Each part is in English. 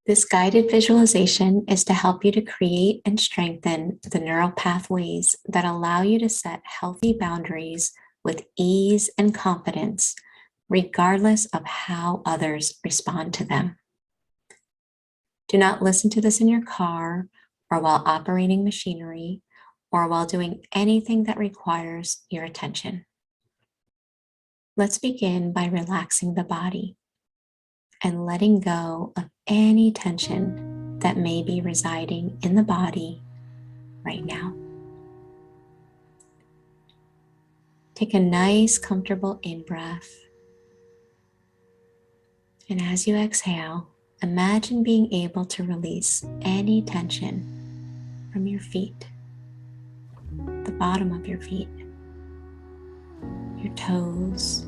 This guided visualization is to help you to create and strengthen the neural pathways that allow you to set healthy boundaries with ease and confidence, regardless of how others respond to them. Do not listen to this in your car or while operating machinery or while doing anything that requires your attention. Let's begin by relaxing the body and letting go of any tension that may be residing in the body right now. Take a nice, comfortable in-breath. And as you exhale, imagine being able to release any tension from your feet, the bottom of your feet, your toes,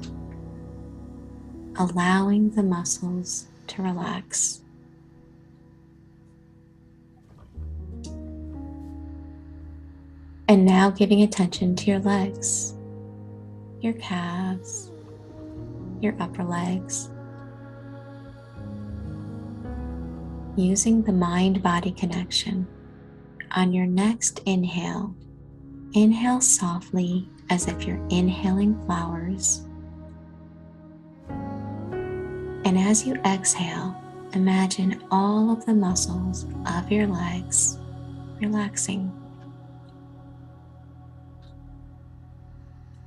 allowing the muscles to relax. And now giving attention to your legs, your calves, your upper legs. Using the mind-body connection, on your next inhale, inhale softly as if you're inhaling flowers. And as you exhale, imagine all of the muscles of your legs relaxing.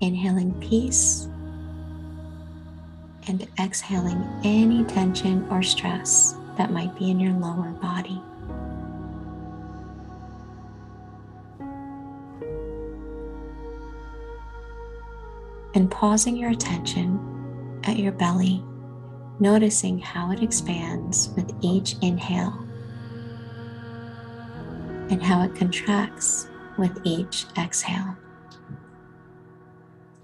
Inhaling peace and exhaling any tension or stress that might be in your lower body. And pausing your attention at your belly, noticing how it expands with each inhale and how it contracts with each exhale.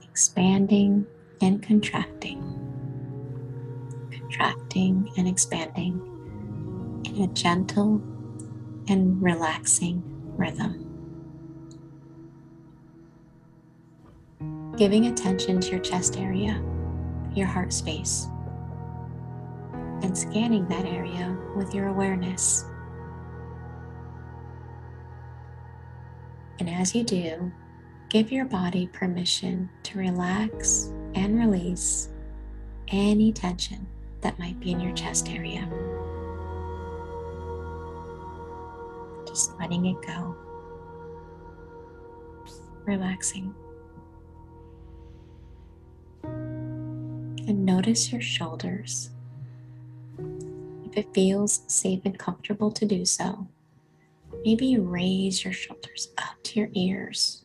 Expanding and contracting, contracting and expanding in a gentle and relaxing rhythm. Giving attention to your chest area, your heart space, and scanning that area with your awareness. And as you do, give your body permission to relax and release any tension that might be in your chest area. Just letting it go. Relaxing. And notice your shoulders. If it feels safe and comfortable to do so, maybe you raise your shoulders up to your ears,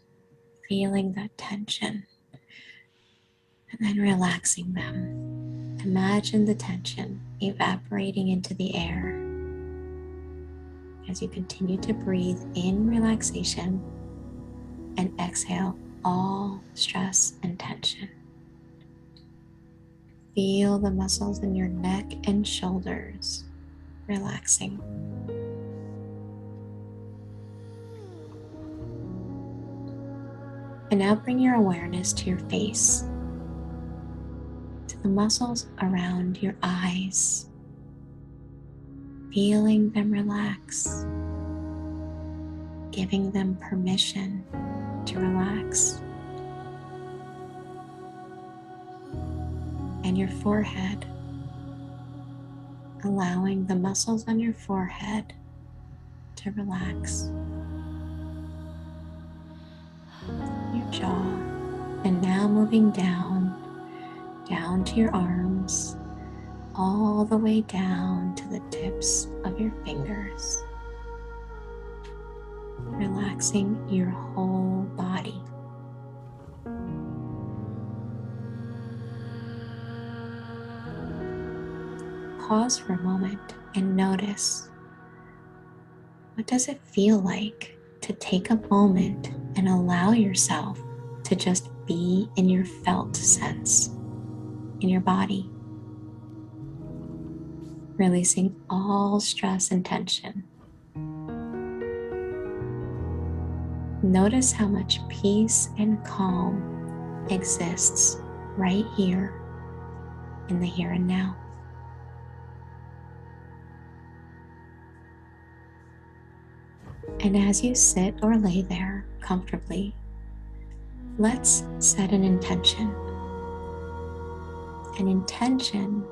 feeling that tension, and then relaxing them. Imagine the tension evaporating into the air as you continue to breathe in relaxation and exhale all stress and tension. Feel the muscles in your neck and shoulders relaxing. And now bring your awareness to your face, to the muscles around your eyes, feeling them relax, giving them permission to relax. And your forehead, allowing the muscles on your forehead to relax. Your jaw, and now moving down to your arms, all the way down to the tips of your fingers, relaxing your whole body. Pause for a moment and notice, what does it feel like to take a moment and allow yourself to just be in your felt sense in your body, releasing all stress and tension. Notice how much peace and calm exists right here in the here and now. And as you sit or lay there comfortably, let's set an intention. An intention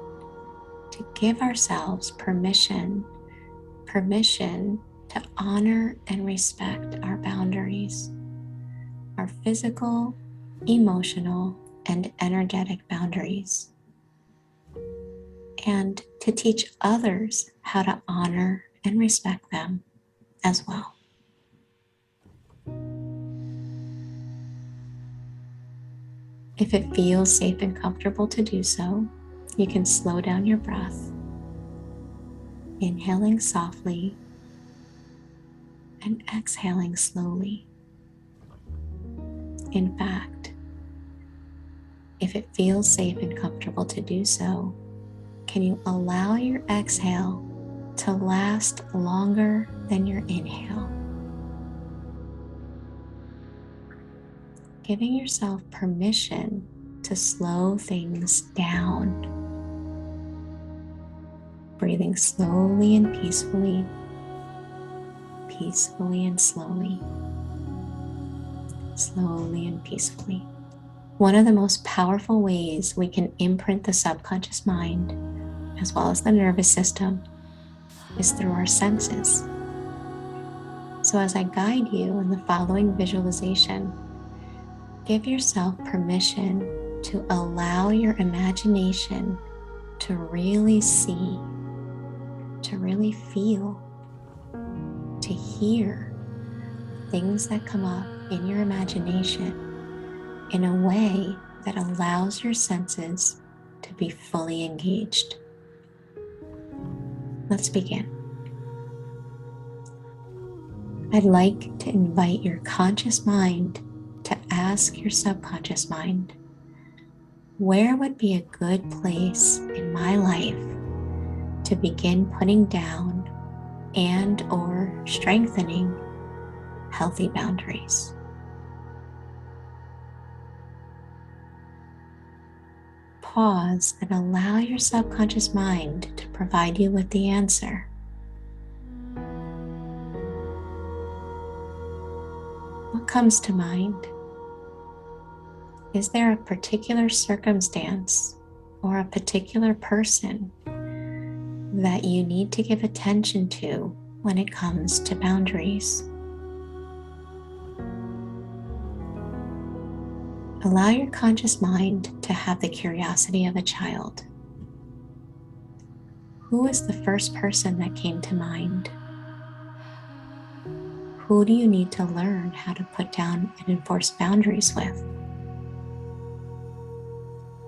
to give ourselves permission to honor and respect our boundaries, our physical, emotional, and energetic boundaries, and to teach others how to honor and respect them as well. If it feels safe and comfortable to do so, you can slow down your breath, inhaling softly and exhaling slowly. In fact, if it feels safe and comfortable to do so, can you allow your exhale to last longer than your inhale? Giving yourself permission to slow things down. Breathing slowly and peacefully, peacefully and slowly, slowly and peacefully. One of the most powerful ways we can imprint the subconscious mind, as well as the nervous system, is through our senses. So as I guide you in the following visualization, give yourself permission to allow your imagination to really see, to really feel, to hear things that come up in your imagination in a way that allows your senses to be fully engaged. Let's begin. I'd like to invite your conscious mind to ask your subconscious mind, where would be a good place in my life to begin putting down and or strengthening healthy boundaries? Pause and allow your subconscious mind to provide you with the answer. What comes to mind? Is there a particular circumstance or a particular person that you need to give attention to when it comes to boundaries? Allow your conscious mind to have the curiosity of a child. Who is the first person that came to mind? Who do you need to learn how to put down and enforce boundaries with?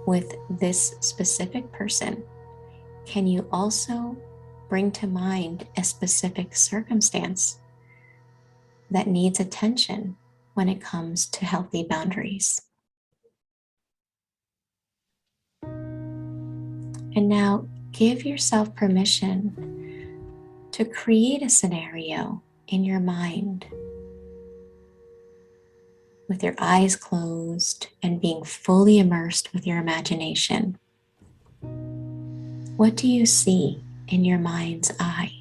With this specific person, can you also bring to mind a specific circumstance that needs attention when it comes to healthy boundaries? And now give yourself permission to create a scenario in your mind with your eyes closed and being fully immersed with your imagination. What do you see in your mind's eye?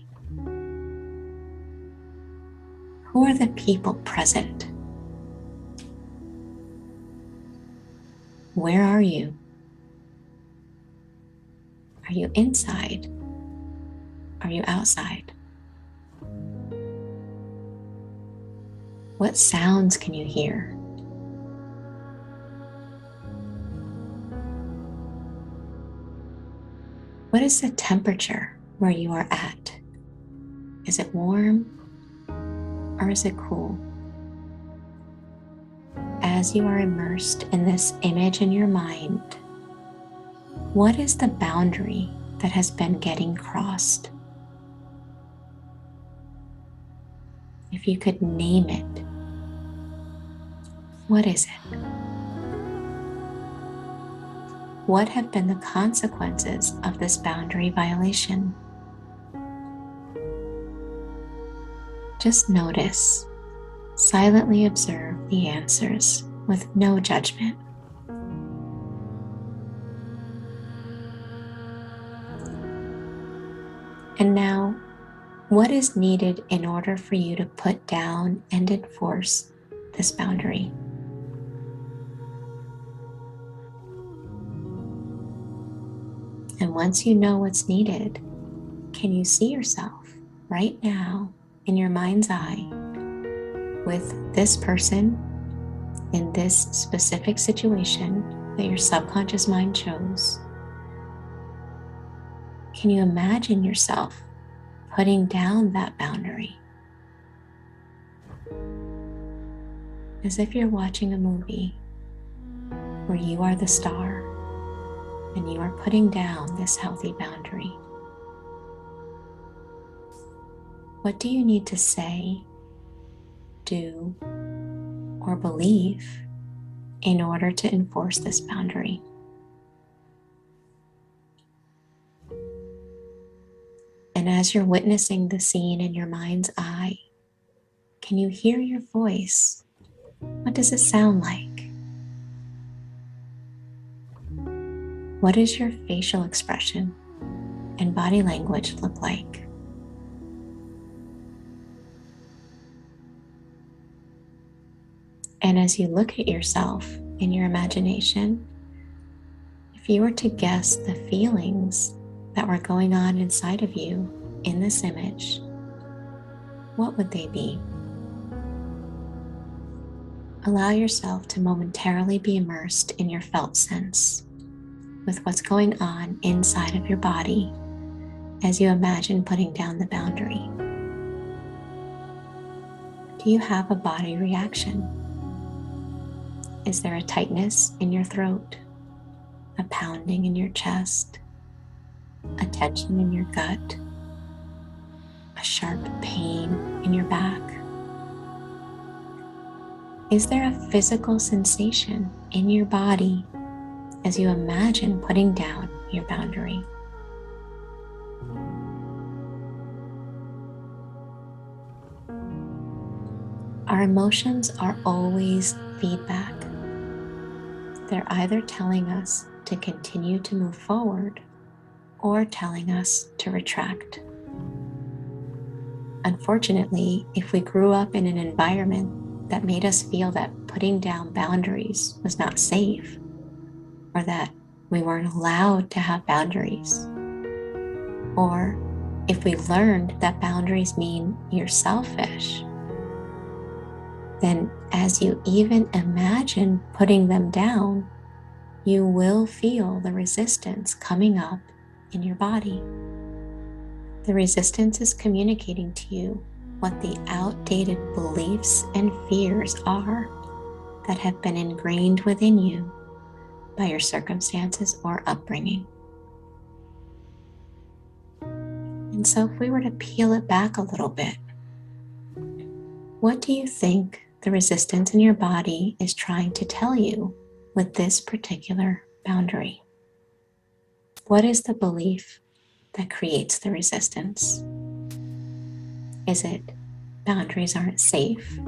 Who are the people present? Where are you? Are you inside? Are you outside? What sounds can you hear? What is the temperature where you are at? Is it warm or is it cool? As you are immersed in this image in your mind, what is the boundary that has been getting crossed? If you could name it, what is it? What have been the consequences of this boundary violation? Just notice, silently observe the answers with no judgment. And now, What is needed in order for you to put down and enforce this boundary? And once you know what's needed, can you see yourself right now in your mind's eye with this person in this specific situation that your subconscious mind chose? Can you imagine yourself putting down that boundary? As if you're watching a movie where you are the star and you are putting down this healthy boundary. What do you need to say, do, or believe in order to enforce this boundary? And as you're witnessing the scene in your mind's eye, can you hear your voice? What does it sound like? What does your facial expression and body language look like? And as you look at yourself in your imagination, if you were to guess the feelings that were going on inside of you in this image, what would they be? Allow yourself to momentarily be immersed in your felt sense with what's going on inside of your body as you imagine putting down the boundary. Do you have a body reaction? Is there a tightness in your throat, a pounding in your chest, a tension in your gut, a sharp pain in your back? Is there a physical sensation in your body as you imagine putting down your boundary? Our emotions are always feedback. They're either telling us to continue to move forward or telling us to retract. Unfortunately, if we grew up in an environment that made us feel that putting down boundaries was not safe, or that we weren't allowed to have boundaries, or if we learned that boundaries mean you're selfish, then as you even imagine putting them down, you will feel the resistance coming up in your body. The resistance is communicating to you what the outdated beliefs and fears are that have been ingrained within you by your circumstances or upbringing. And so if we were to peel it back a little bit, what do you think the resistance in your body is trying to tell you with this particular boundary? What is the belief that creates the resistance? Is it boundaries aren't safe?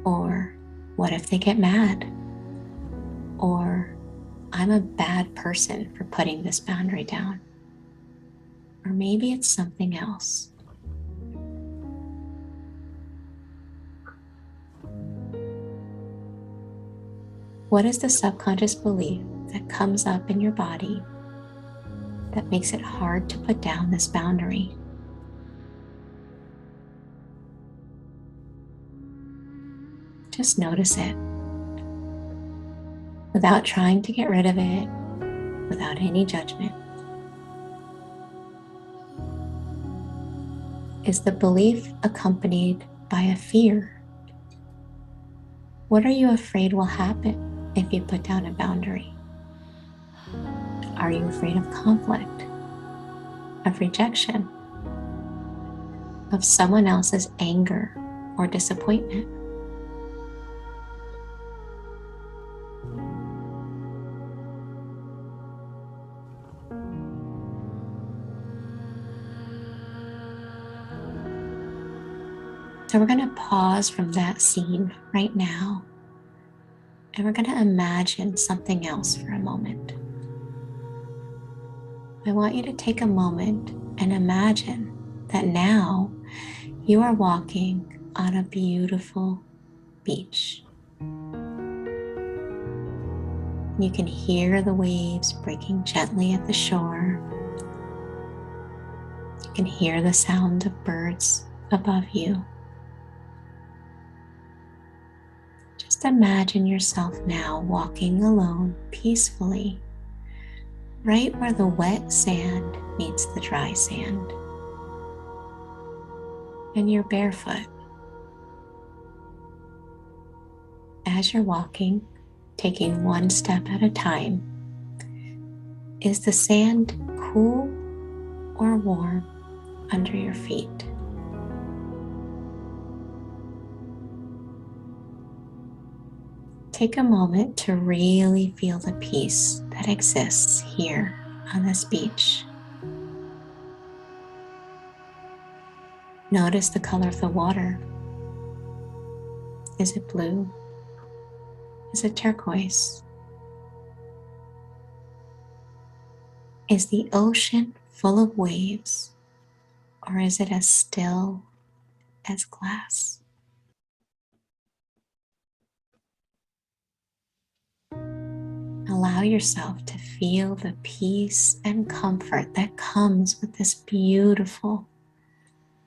Or what if they get mad? Or I'm a bad person for putting this boundary down? Or maybe it's something else. What is the subconscious belief that comes up in your body that makes it hard to put down this boundary? Just notice it without trying to get rid of it, without any judgment. Is the belief accompanied by a fear? What are you afraid will happen if you put down a boundary? Are you afraid of conflict, of rejection, of someone else's anger or disappointment? So we're going to pause from that scene right now, and we're going to imagine something else for a moment. I want you to take a moment and imagine that now you are walking on a beautiful beach. You can hear the waves breaking gently at the shore. You can hear the sound of birds above you. Just imagine yourself now walking alone peacefully, right where the wet sand meets the dry sand. And you're barefoot. As you're walking, taking one step at a time, is the sand cool or warm under your feet? Take a moment to really feel the peace that exists here on this beach. Notice the color of the water. Is it blue? Is it turquoise? Is the ocean full of waves, or is it as still as glass? Allow yourself to feel the peace and comfort that comes with this beautiful,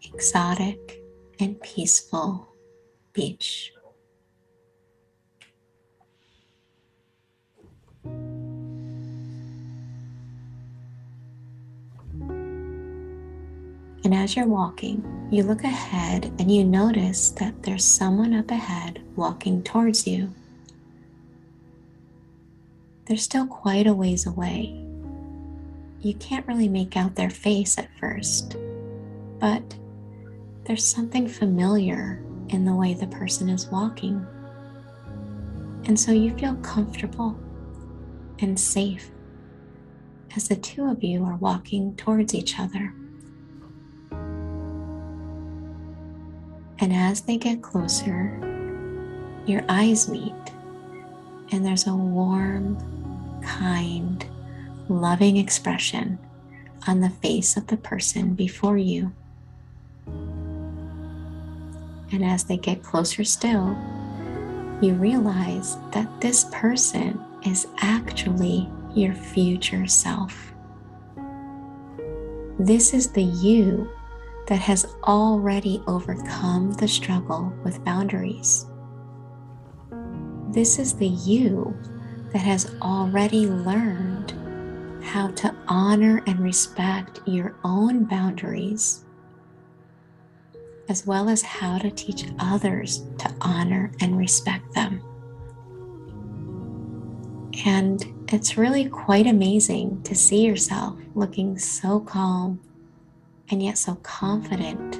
exotic, and peaceful beach. And as you're walking, you look ahead and you notice that there's someone up ahead walking towards you. They're still quite a ways away. You can't really make out their face at first, but there's something familiar in the way the person is walking. And so you feel comfortable and safe as the two of you are walking towards each other. And as they get closer, your eyes meet, and there's a warm, kind, loving expression on the face of the person before you. And as they get closer still, you realize that this person is actually your future self. This is the you that has already overcome the struggle with boundaries. This is the you that has already learned how to honor and respect your own boundaries, as well as how to teach others to honor and respect them. And it's really quite amazing to see yourself looking so calm and yet so confident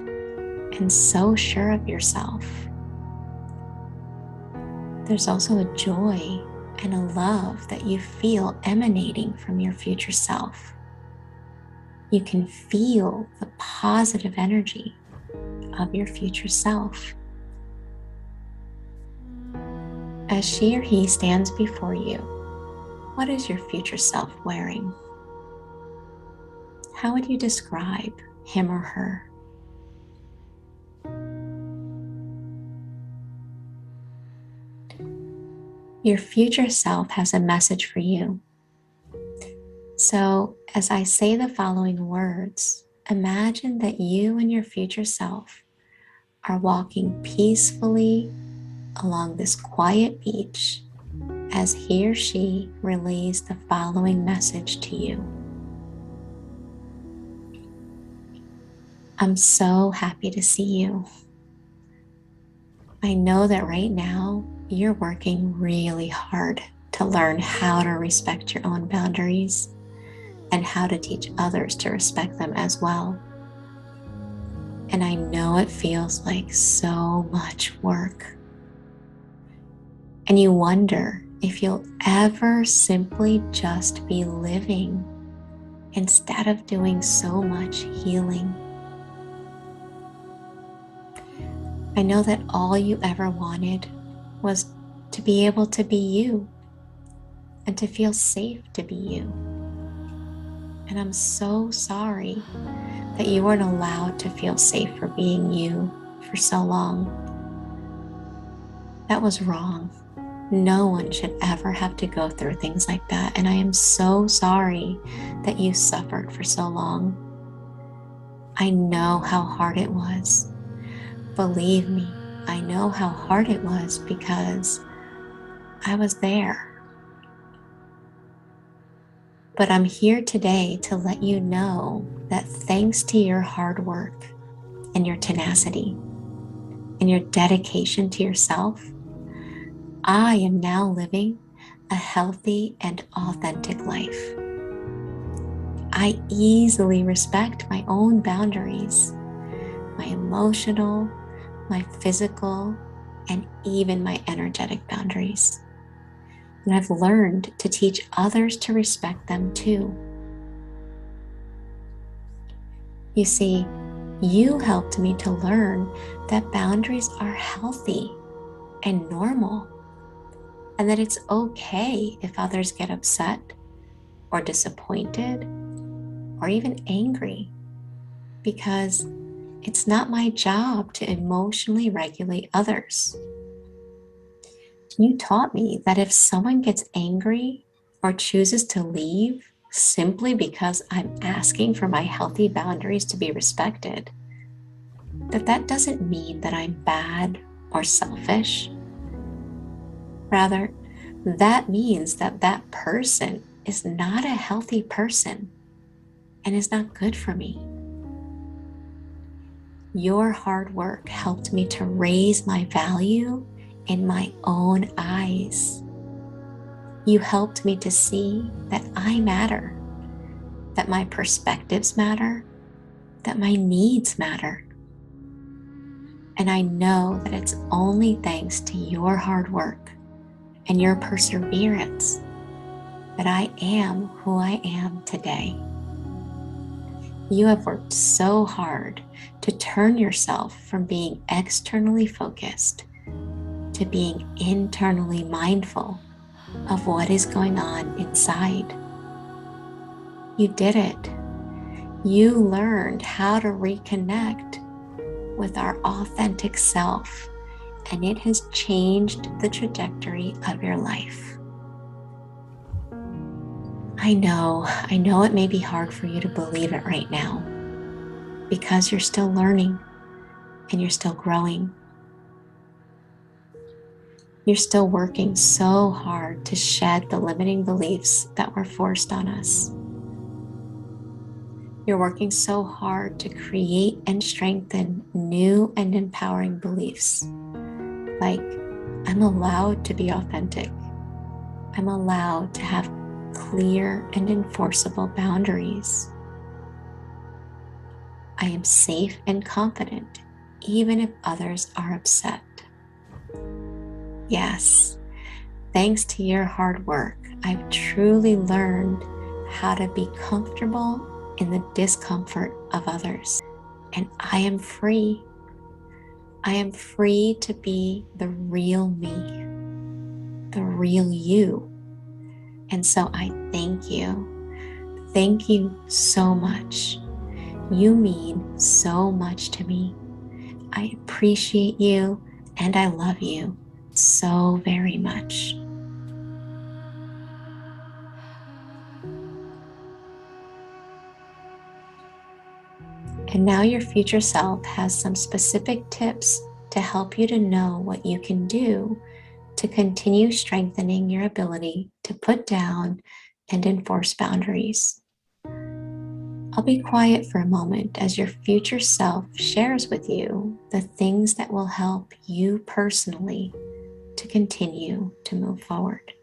and so sure of yourself. There's also a joy and a love that you feel emanating from your future self. You can feel the positive energy of your future self. As she or he stands before you, what is your future self wearing? How would you describe him or her? Your future self has a message for you. So, as I say the following words, imagine that you and your future self are walking peacefully along this quiet beach as he or she relays the following message to you. I'm so happy to see you. I know that right now you're working really hard to learn how to respect your own boundaries and how to teach others to respect them as well. And I know it feels like so much work. And you wonder if you'll ever simply just be living instead of doing so much healing. I know that all you ever wanted was to be able to be you and to feel safe to be you. And I'm so sorry that you weren't allowed to feel safe for being you for so long. That was wrong. No one should ever have to go through things like that. And I am so sorry that you suffered for so long. I know how hard it was. Believe me, I know how hard it was because I was there. But I'm here today to let you know that thanks to your hard work and your tenacity and your dedication to yourself, I am now living a healthy and authentic life. I easily respect my own boundaries, my emotional, my physical, and even my energetic boundaries. And I've learned to teach others to respect them too. You see, you helped me to learn that boundaries are healthy and normal, and that it's okay if others get upset or disappointed or even angry, because it's not my job to emotionally regulate others. You taught me that if someone gets angry or chooses to leave simply because I'm asking for my healthy boundaries to be respected, that doesn't mean that I'm bad or selfish. Rather, that means that that person is not a healthy person and is not good for me. Your hard work helped me to raise my value in my own eyes. You helped me to see that I matter, that my perspectives matter, that my needs matter. And I know that it's only thanks to your hard work and your perseverance that I am who I am today. You have worked so hard to turn yourself from being externally focused to being internally mindful of what is going on inside. You did it. You learned how to reconnect with our authentic self, and it has changed the trajectory of your life. I know it may be hard for you to believe it right now because you're still learning and you're still growing. You're still working so hard to shed the limiting beliefs that were forced on us. You're working so hard to create and strengthen new and empowering beliefs, like I'm allowed to be authentic. I'm allowed to have clear and enforceable boundaries. I am safe and confident, even if others are upset. Yes, thanks to your hard work, I've truly learned how to be comfortable in the discomfort of others. And I am free. I am free to be the real me, the real you. And so I thank you. Thank you so much. You mean so much to me. I appreciate you and I love you so very much. And now your future self has some specific tips to help you to know what you can do to continue strengthening your ability to put down and enforce boundaries. I'll be quiet for a moment as your future self shares with you the things that will help you personally to continue to move forward.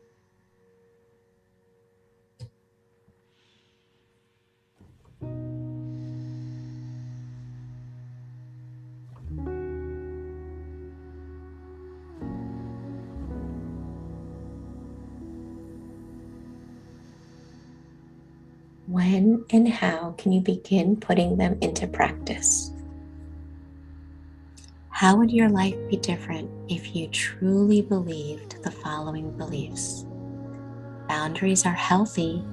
When and how can you begin putting them into practice? How would your life be different if you truly believed the following beliefs? Boundaries are healthy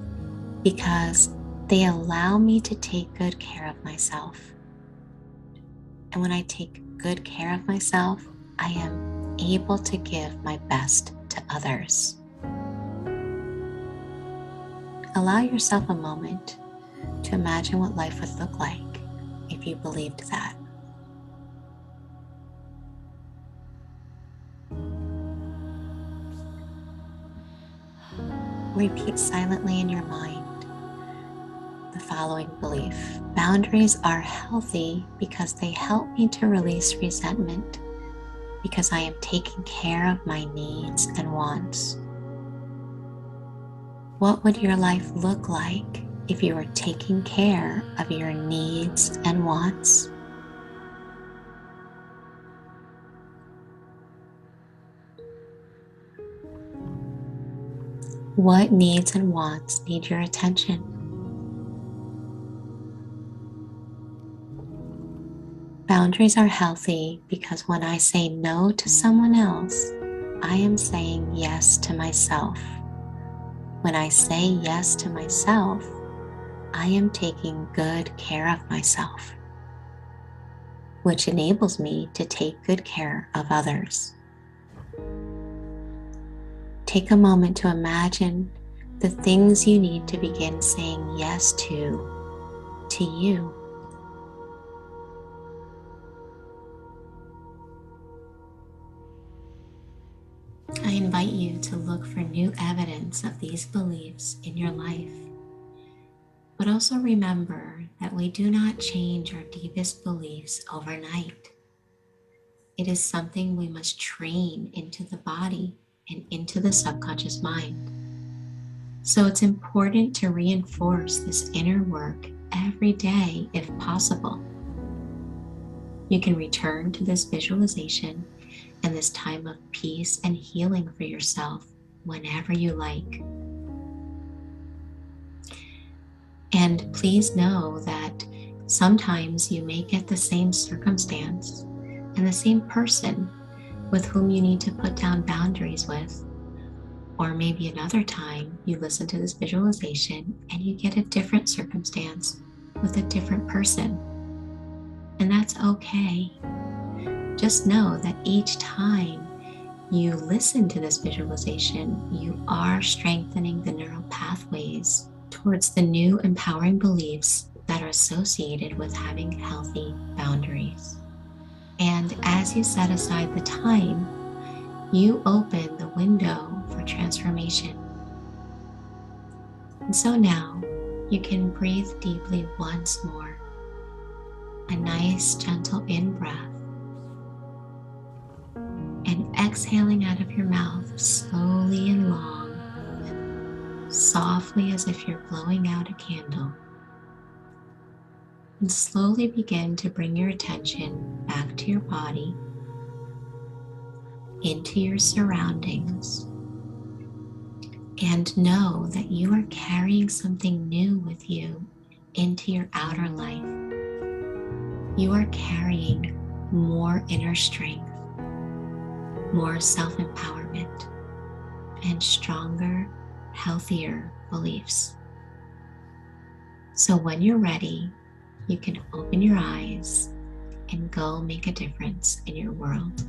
because They allow me to take good care of myself. And when I take good care of myself, I am able to give my best to others. Allow yourself a moment to imagine what life would look like if you believed that. Repeat silently in your mind the following belief. Boundaries are healthy because they help me to release resentment, because I am taking care of my needs and wants. What would your life look like if you were taking care of your needs and wants? What needs and wants need your attention? Boundaries are healthy because when I say no to someone else, I am saying yes to myself. When I say yes to myself, I am taking good care of myself, which enables me to take good care of others. Take a moment to imagine the things you need to begin saying yes to you. I invite you to look for new evidence of these beliefs in your life. But also remember that we do not change our deepest beliefs overnight. It is something we must train into the body and into the subconscious mind. So it's important to reinforce this inner work every day if possible. You can return to this visualization and this time of peace and healing for yourself whenever you like. And please know that sometimes you may get the same circumstance and the same person with whom you need to put down boundaries with. Or maybe another time you listen to this visualization and you get a different circumstance with a different person. And that's okay. Just know that each time you listen to this visualization, you are strengthening the neural pathways towards the new empowering beliefs that are associated with having healthy boundaries. And as you set aside the time, you open the window for transformation. And so now you can breathe deeply once more. A nice gentle in-breath. And exhaling out of your mouth slowly and long, softly as if you're blowing out a candle. And slowly begin to bring your attention back to your body, into your surroundings, and know that you are carrying something new with you into your outer life. You are carrying more inner strength, more self-empowerment, and stronger, healthier beliefs. So when you're ready, you can open your eyes and go make a difference in your world.